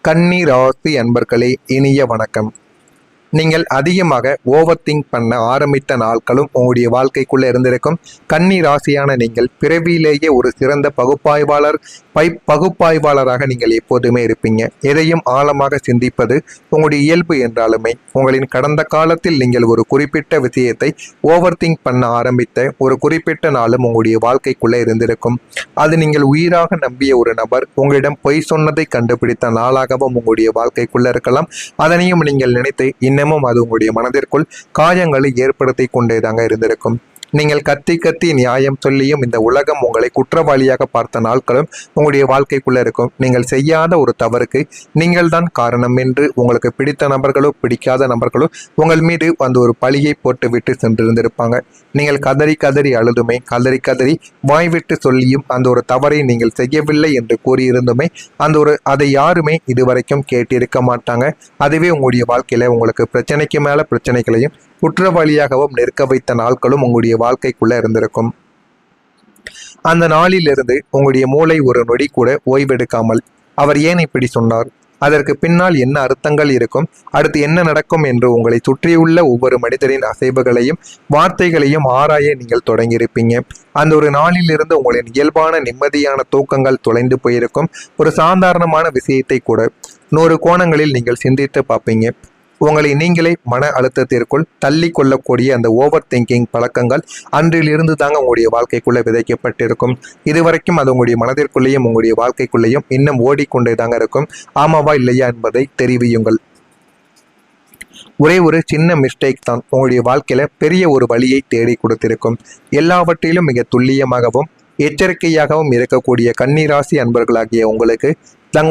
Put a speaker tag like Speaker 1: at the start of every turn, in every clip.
Speaker 1: கன்னி ராசி அன்பர்களே, இனிய வணக்கம். நீங்கள் அதிகமாக ஓவர் திங்க் பண்ண ஆரம்பித்த நாட்களும் உங்களுடைய வாழ்க்கைக்குள்ள இருந்திருக்கும். கன்னி ராசியான நீங்கள் பிறவியிலேயே ஒரு சிறந்த பகுப்பாய்வாளராக நீங்கள் எப்போதுமே இருப்பீங்க. எதையும் ஆழமாக சிந்திப்பது உங்களுடைய இயல்பு என்றாலுமே, உங்களின் கடந்த காலத்தில் நீங்கள் ஒரு குறிப்பிட்ட விஷயத்தை ஓவர் திங்க் பண்ண ஆரம்பித்த ஒரு குறிப்பிட்ட நாளும் உங்களுடைய வாழ்க்கைக்குள்ள இருந்திருக்கும். அது நீங்கள் உயிராக நம்பிய ஒரு நபர் உங்களிடம் பொய் சொன்னதை கண்டுபிடித்த நாளாகவும் உங்களுடைய வாழ்க்கைக்குள்ள இருக்கலாம். அதனையும் நீங்கள் நினைத்து இன்னமும் அது உங்களுடைய மனதிற்குள் காயங்களை ஏற்படுத்தி கொண்டேதாங்க இருந்திருக்கும். நீங்கள் கத்தி கத்தி நியாயம் சொல்லியும் இந்த உலகம் உங்களை குற்றவாளியாக பார்த்த நாட்களும் உங்களுடைய வாழ்க்கைக்குள்ள இருக்கும். நீங்கள் செய்யாத ஒரு தவறுக்கு நீங்கள் தான் காரணம் என்று உங்களுக்கு பிடித்த நபர்களோ பிடிக்காத நபர்களோ உங்கள் மீது அந்த ஒரு பழியை போட்டு விட்டு சென்றிருந்திருப்பாங்க. நீங்கள் கதறி கதறி அழுதுமே, கதறி கதறி வாய்விட்டு சொல்லியும் அந்த ஒரு தவறை நீங்கள் செய்யவில்லை என்று கூறியிருந்துமே அதை யாருமே இதுவரைக்கும் கேட்டிருக்க மாட்டாங்க. அதுவே உங்களுடைய வாழ்க்கையில உங்களுக்கு பிரச்சனைக்கு மேல பிரச்சனைகளையும் குற்றவாளியாகவும் நிற்க வைத்த நாட்களும் உங்களுடைய வாழ்க்கைக்குள்ள இருந்திருக்கும். அந்த நாளிலிருந்து உங்களுடைய மூளை ஒரு நொடி கூட ஓய்வெடுக்காமல் அவர் ஏன் இப்படி சொன்னார், அதற்கு பின்னால் என்ன அர்த்தங்கள் இருக்கும், அடுத்து என்ன நடக்கும் என்று உங்களை சுற்றியுள்ள ஒவ்வொரு மனிதரின் அசைவுகளையும் வார்த்தைகளையும் ஆராய நீங்கள் தொடங்கியிருப்பீங்க. அந்த ஒரு நாளிலிருந்து உங்களின் இயல்பான நிம்மதியான தூக்கங்கள் தொலைந்து போயிருக்கும். ஒரு சாதாரணமான விஷயத்தை கூட 100 கோணங்களில் நீங்கள் சிந்தித்து பார்ப்பீங்க. உங்களை நீங்களே மன அழுத்தத்திற்குள் தள்ளி கொள்ளக்கூடிய அந்த ஓவர் திங்கிங் பழக்கங்கள் அன்றிலிருந்து தாங்க உங்களுடைய வாழ்க்கைக்குள்ளே விதைக்கப்பட்டிருக்கும். இதுவரைக்கும் அது உங்களுடைய மனதிற்குள்ளேயும் உங்களுடைய வாழ்க்கைக்குள்ளேயும் இன்னும் ஓடிக்கொண்டே தாங்க இருக்கும். ஆமாவா இல்லையா என்பதை தெரிவியுங்கள். ஒரே ஒரு சின்ன மிஸ்டேக் தான் உங்களுடைய வாழ்க்கையில பெரிய ஒரு வழியை தேடி கொடுத்திருக்கும். எல்லாவற்றிலும் மிக துல்லியமாகவும் எச்சரிக்கையாகவும் இருக்கக்கூடிய கன்னிராசி அன்பர்களாகிய உங்களுக்கு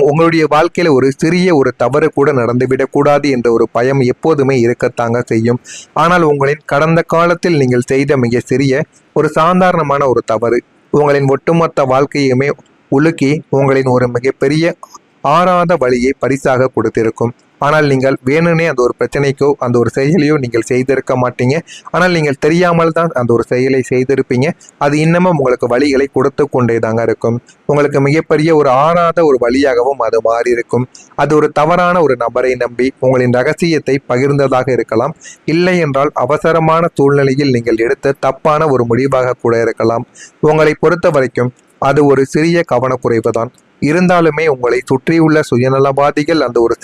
Speaker 1: உங்களுடைய வாழ்க்கையில ஒரு சிறிய ஒரு தவறு கூட நடந்துவிடக் கூடாது என்ற ஒரு பயம் எப்போதுமே இருக்கத்தாங்க செய்யும். ஆனால் உங்களின் கடந்த காலத்தில் நீங்கள் செய்த மிக சிறிய ஒரு சாதாரணமான ஒரு தவறு உங்களின் ஒட்டுமொத்த வாழ்க்கையுமே உலுக்கி உங்களின் ஒரு மிகப்பெரிய ஆறாத வழியை பரிசாக கொடுத்திருக்கும். ஆனால் நீங்கள் வேணும்னே அந்த ஒரு பிரச்சனைக்கோ அந்த ஒரு செயலையோ நீங்கள் செய்திருக்க மாட்டீங்க. ஆனால் நீங்கள் தெரியாமல் தான் அந்த ஒரு செயலை செய்திருப்பீங்க. அது இன்னமும் உங்களுக்கு வழிகளை கொடுத்து கொண்டே தாங்க இருக்கும். உங்களுக்கு மிகப்பெரிய ஒரு ஆறாத ஒரு வழியாகவும் அது மாறி இருக்கும். அது ஒரு தவறான ஒரு நபரை நம்பி உங்களின் ரகசியத்தை பகிர்ந்ததாக இருக்கலாம். இல்லை என்றால் அவசரமான சூழ்நிலையில் நீங்கள் எடுத்த தப்பான ஒரு முடிவாக கூட இருக்கலாம். உங்களை பொறுத்த வரைக்கும் அது ஒரு சிறிய கவனக்குறைவு தான். இருந்தாலுமே உங்களை சுற்றியுள்ள சுயநலவாதிகள் அந்த ஒரு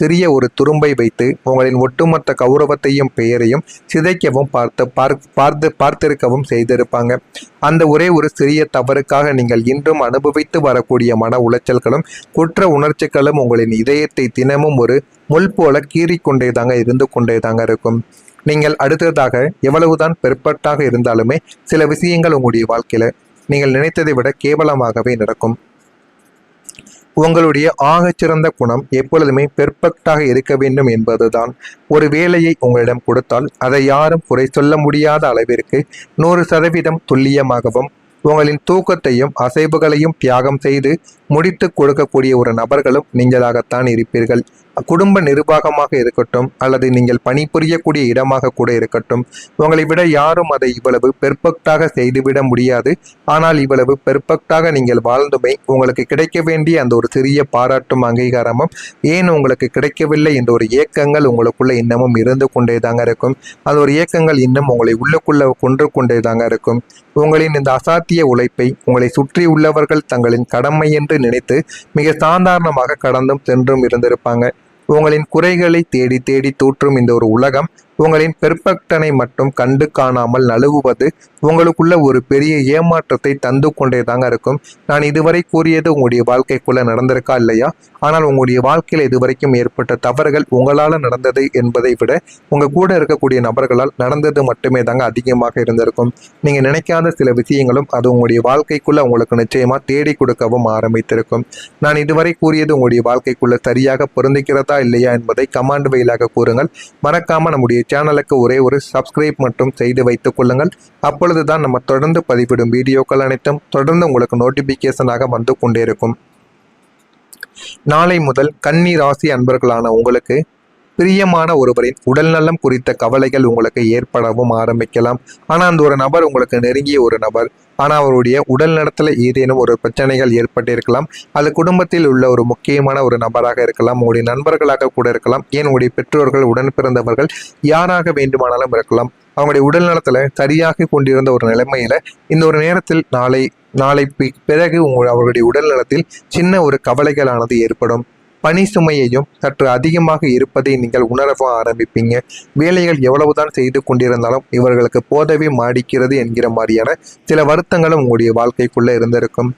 Speaker 1: சிறிய ஒரு துரும்பை வைத்து உங்களின் ஒட்டுமொத்த கௌரவத்தையும் பெயரையும் சிதைக்கவும் பார்த்திருக்கவும் செய்திருப்பாங்க. அந்த ஒரே ஒரு சிறிய தவறுக்காக நீங்கள் இன்றும் அனுபவித்து வரக்கூடிய மன உளைச்சல்களும் குற்ற உணர்ச்சிகளும் உங்களின் இதயத்தை தினமும் ஒரு முள் போல கீறிக்கொண்டே தாங்க இருந்து கொண்டே தாங்க இருக்கும். நீங்கள் அடுத்ததாக எவ்வளவுதான் பெர்ஃபெக்டாக இருந்தாலுமே சில விஷயங்கள் உங்களுடைய வாழ்க்கையில நீங்கள் நினைத்ததை விட கேவலமாகவே நடக்கும். உங்களுடைய ஆகச்சிறந்த குணம் எப்பொழுதுமே பெர்ஃபெக்டாக இருக்க வேண்டும் என்பதுதான். ஒரு வேலையை உங்களிடம் கொடுத்தால் அதை யாரும் குறை சொல்ல முடியாத அளவிற்கு 100% துல்லியமாகவும் உங்களின் தூக்கத்தையும் அசைவுகளையும் தியாகம் செய்து முடித்து கொடுக்கக்கூடிய ஒரு நபர்களும் நீங்களாகத்தான் இருப்பீர்கள். குடும்ப நிர்வாகமாக இருக்கட்டும் அல்லது நீங்கள் பணிபுரியக்கூடிய இடமாக கூட இருக்கட்டும், உங்களை விட யாரும் அதை இவ்வளவு பெர்ஃபெக்டாக செய்துவிட முடியாது. ஆனால் இவ்வளவு பெர்ஃபெக்டாக நீங்கள் வாழ்ந்துமே உங்களுக்கு கிடைக்க வேண்டிய அந்த ஒரு சிறிய பாராட்டும் அங்கீகாரமும் ஏன் உங்களுக்கு கிடைக்கவில்லை என்ற ஒரு ஏக்கங்கள் உங்களுக்குள்ள இன்னமும் இருந்து கொண்டே தாங்க இருக்கும். அந்த ஒரு ஏக்கங்கள் இன்னும் உங்களை உள்ளுக்குள்ள கொன்று கொண்டே தாங்க இருக்கும். உங்களின் இந்த அசாத்திய உழைப்பை உங்களை சுற்றி உள்ளவர்கள் தங்களின் கடமை என்று நினைத்து மிக சாதாரணமாக கடந்தும் சென்றும் இருந்திருப்பாங்க. உங்களின் குறைகளை தேடி தேடி தூற்றும் இந்த ஒரு உலகம் உங்களின் பெர்ஃபெக்டனை மட்டும் கண்டு காணாமல் நழுவுவது உங்களுக்குள்ள ஒரு பெரிய ஏமாற்றத்தை தந்து கொண்டே தாங்க இருக்கும். நான் இதுவரை கூறியது உங்களுடைய வாழ்க்கைக்குள்ள நடந்திருக்கா இல்லையா? ஆனால் உங்களுடைய வாழ்க்கையில் இதுவரைக்கும் ஏற்பட்ட தவறுகள் உங்களால் நடந்தது என்பதை விட உங்க கூட இருக்கக்கூடிய நபர்களால் நடந்தது மட்டுமே தாங்க அதிகமாக இருந்திருக்கும். நீங்க நினைக்காத சில விஷயங்களும் அது உங்களுடைய வாழ்க்கைக்குள்ள உங்களுக்கு நிச்சயமா தேடி கொடுக்கவும் ஆரம்பித்திருக்கும். நான் இதுவரை கூறியது உங்களுடைய வாழ்க்கைக்குள்ள சரியாக பொருந்துகிறதா இல்லையா என்பதை கமெண்ட் வழியாக கூறுங்கள். மறக்காம நம்முடைய சேனலுக்கு ஒரே ஒரு சப்ஸ்கிரைப் மட்டும் செய்து வைத்துக் கொள்ளுங்கள். அப்பொழுதுதான் நம்ம தொடர்ந்து பதிவிடும் வீடியோக்கள் அனைத்தும் தொடர்ந்து உங்களுக்கு நோட்டிபிகேஷனாக வந்து கொண்டே இருக்கும். நாளை முதல் கன்னி ராசி அன்பர்களான உங்களுக்கு பிரியமான ஒருவரின் உடல்நலம் குறித்த கவலைகள் உங்களுக்கு ஏற்படவும் ஆரம்பிக்கலாம். ஆனால் அந்த ஒரு நபர் உங்களுக்கு நெருங்கிய ஒரு நபர் ஆனால் அவருடைய உடல் நலத்தில் ஏதேனும் ஒரு பிரச்சனைகள் ஏற்பட்டிருக்கலாம். அது குடும்பத்தில் உள்ள ஒரு முக்கியமான ஒரு நபராக இருக்கலாம், உங்களுடைய நண்பர்களாக கூட இருக்கலாம், ஏன் உங்களுடைய பெற்றோர்கள், உடன் பிறந்தவர்கள் யாராக வேண்டுமானாலும் இருக்கலாம். அவங்களுடைய உடல் நலத்தில் சரியாக கொண்டிருந்த ஒரு நிலைமையில இந்த ஒரு நேரத்தில் நாளை பிறகு அவர்களுடைய உடல் நலத்தில் சின்ன ஒரு கவலைகளானது ஏற்படும். பணி சுமையையும் சற்று அதிகமாக இருப்பதை நீங்கள் உணரவும் ஆரம்பிப்பீங்க. வேலைகள் எவ்வளவுதான் செய்து கொண்டிருந்தாலும் இவர்களுக்கு போதவே மாடிக்கிறது என்கிற மாதிரியான சில வருத்தங்களும் உங்களுடைய வாழ்க்கைக்குள்ள இருந்திருக்கும்.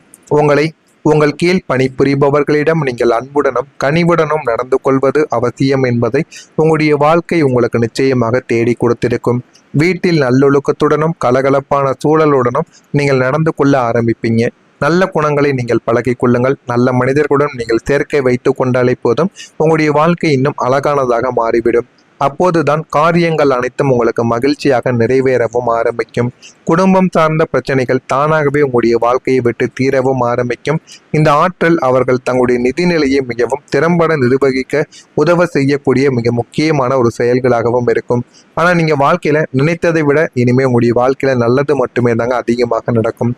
Speaker 1: உங்கள் கீழ் பணிபுரிபவர்களிடம் நீங்கள் அன்புடனும் கனிவுடனும் நடந்து கொள்வது அவசியம் என்பதை உங்களுடைய வாழ்க்கை உங்களுக்கு நிச்சயமாக தேடி கொடுத்திருக்கும். வீட்டில் நல்லொழுக்கத்துடனும் கலகலப்பான சூழலுடனும் நீங்கள் நடந்து கொள்ள ஆரம்பிப்பீங்க. நல்ல குணங்களை நீங்கள் பழகிக் கொள்ளுங்கள். நல்ல மனிதர்களுடன் நீங்கள் சேர்க்கை வைத்து கொண்டாலே போதும், உங்களுடைய வாழ்க்கை இன்னும் அழகானதாக மாறிவிடும். அப்போதுதான் காரியங்கள் அனைத்தும் உங்களுக்கு மகிழ்ச்சியாக நிறைவேறவும் ஆரம்பிக்கும். குடும்பம் சார்ந்த பிரச்சனைகள் தானாகவே உங்களுடைய வாழ்க்கையை விட்டு தீரவும் ஆரம்பிக்கும். இந்த ஆற்றல் அவர்கள் தங்களுடைய நிதிநிலையை மிகவும் திறம்பட நிர்வகிக்க உதவ செய்யக்கூடிய மிக முக்கியமான ஒரு செயல்களாகவும் இருக்கும். ஆனால் நீங்கள் வாழ்க்கையில் நினைத்ததை விட இனிமேல் உங்களுடைய வாழ்க்கையில் நல்லது மட்டுமே தாங்க அதிகமாக நடக்கும்.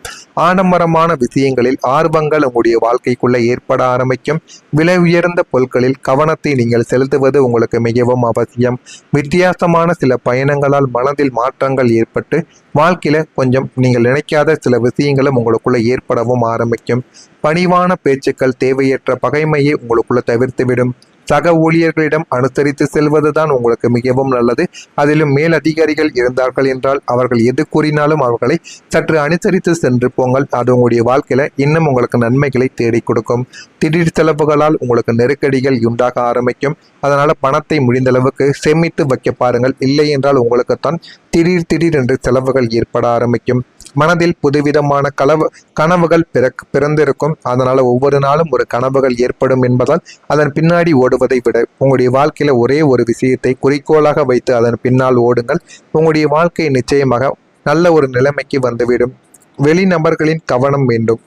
Speaker 1: ஆடம்பரமான விஷயங்களில் ஆர்வங்கள் உங்களுடைய வாழ்க்கைக்குள்ளே ஏற்பட ஆரம்பிக்கும். விலை உயர்ந்த பொருட்களில் கவனத்தை நீங்கள் செலுத்துவது உங்களுக்கு மிகவும் அவசியம். வித்தியாசமான சில பயணங்களால் மனதில் மாற்றங்கள் ஏற்பட்டு வாழ்க்கையில கொஞ்சம் நீங்கள் நினைக்காத சில விஷயங்களும் உங்களுக்குள்ள ஏற்படவும் ஆரம்பிக்கும். பணிவான பேச்சுக்கள் தேவையற்ற பகைமையை உங்களுக்குள்ள தவிர்த்துவிடும். சக ஊழியர்களிடம் அனுசரித்து செல்வதுதான் உங்களுக்கு மிகவும் நல்லது. அதிலும் மேலதிகாரிகள் இருந்தார்கள் என்றால் அவர்கள் எது கூறினாலும் அவர்களை சற்று அனுசரித்து சென்று போங்கள். அது உங்களுடைய வாழ்க்கையில இன்னும் உங்களுக்கு நன்மைகளை தேடி கொடுக்கும். திடீர் செலவுகளால் உங்களுக்கு நெருக்கடிகள் உண்டாக ஆரம்பிக்கும். அதனால பணத்தை முடிந்தளவுக்கு சேமித்து வைக்க பாருங்கள். இல்லை என்றால் உங்களுக்குத்தான் திடீர் என்று செலவுகள் ஏற்பட ஆரம்பிக்கும். மனதில் புதுவிதமான கனவுகள் பிறந்திருக்கும். அதனால ஒவ்வொரு நாளும் ஒரு கனவுகள் ஏற்படும் என்பதால் அதன் பின்னாடி ஓடுவதை விட உங்களுடைய வாழ்க்கையில ஒரே ஒரு விஷயத்தை குறிக்கோளாக வைத்து அதன் பின்னால் ஓடுங்கள். உங்களுடைய வாழ்க்கை நிச்சயமாக நல்ல ஒரு நிலைமைக்கு வந்துவிடும். வெளிநபர்களின் கவனம் வேண்டும்.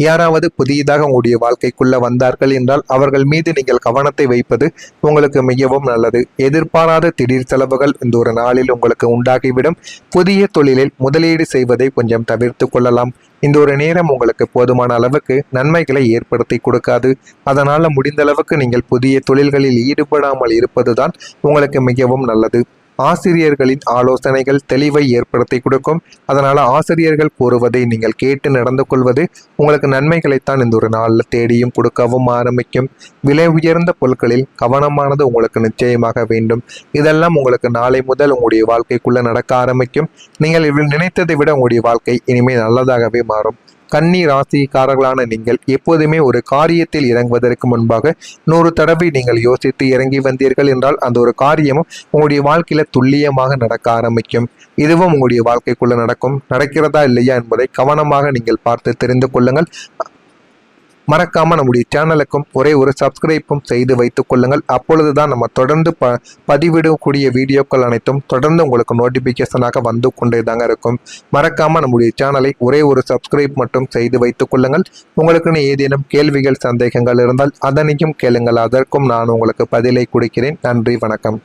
Speaker 1: யாராவது புதியதாக உங்களுடைய வாழ்க்கைக்குள்ள வந்தார்கள் என்றால் அவர்கள் மீது நீங்கள் கவனத்தை வைப்பது உங்களுக்கு மிகவும் நல்லது. எதிர்பாராத திடீர் செலவுகள் இந்த ஒரு நாளில் உங்களுக்கு உண்டாகிவிடும். புதிய தொழிலில் முதலீடு செய்வதை கொஞ்சம் தவிர்த்து கொள்ளலாம். இந்த ஒரு நேரம் உங்களுக்கு போதுமான அளவுக்கு நன்மைகளை ஏற்படுத்தி கொடுக்காது. அதனால முடிந்த அளவுக்கு நீங்கள் புதிய தொழில்களில் ஈடுபடாமல் இருப்பதுதான் உங்களுக்கு மிகவும் நல்லது. ஆசிரியர்களின் ஆலோசனைகள் தெளிவை ஏற்படுத்தி கொடுக்கும். அதனால ஆசிரியர்கள் கூறுவதை நீங்கள் கேட்டு நடந்து கொள்வது உங்களுக்கு நன்மைகளைத்தான் இந்த ஒரு நாளில் தேடியும் கொடுக்கவும் ஆரம்பிக்கும். விலை உயர்ந்த பொருட்களில் கவனமானது உங்களுக்கு நிச்சயமாக வேண்டும். இதெல்லாம் உங்களுக்கு நாளை முதல் உங்களுடைய வாழ்க்கைக்குள்ள நடக்க ஆரம்பிக்கும். நீங்கள் நினைத்ததை விட உங்களுடைய வாழ்க்கை இனிமேல் நல்லதாகவே மாறும். கன்னி ராசிக்காரர்களான நீங்கள் எப்போதுமே ஒரு காரியத்தில் இறங்குவதற்கு முன்பாக 100 தடவை நீங்கள் யோசித்து இறங்கி வந்தீர்கள் என்றால் அந்த ஒரு காரியமும் உங்களுடைய வாழ்க்கையில துல்லியமாக நடக்க ஆரம்பிக்கும். இதுவும் உங்களுடைய வாழ்க்கைக்குள்ள நடக்கிறதா இல்லையா என்பதை கவனமாக நீங்கள் பார்த்து தெரிந்து கொள்ளுங்கள். மறக்காம நம்முடைய சேனலுக்கும் ஒரே ஒரு சப்ஸ்கிரைப்பும் செய்து வைத்துக் கொள்ளுங்கள். அப்பொழுதுதான் நம்ம தொடர்ந்து பதிவிடக்கூடிய வீடியோக்கள் அனைத்தும் தொடர்ந்து உங்களுக்கு நோட்டிபிகேஷனாக வந்து கொண்டே தாங்க இருக்கும். மறக்காம நம்முடைய சேனலை ஒரே ஒரு சப்ஸ்கிரைப் மட்டும் செய்து வைத்துக் கொள்ளுங்கள். உங்களுக்குன்னு ஏதேனும் கேள்விகள் சந்தேகங்கள் இருந்தால் அதனையும் கேளுங்கள். அதற்கும் நான் உங்களுக்கு பதிலை கொடுக்கிறேன். நன்றி, வணக்கம்.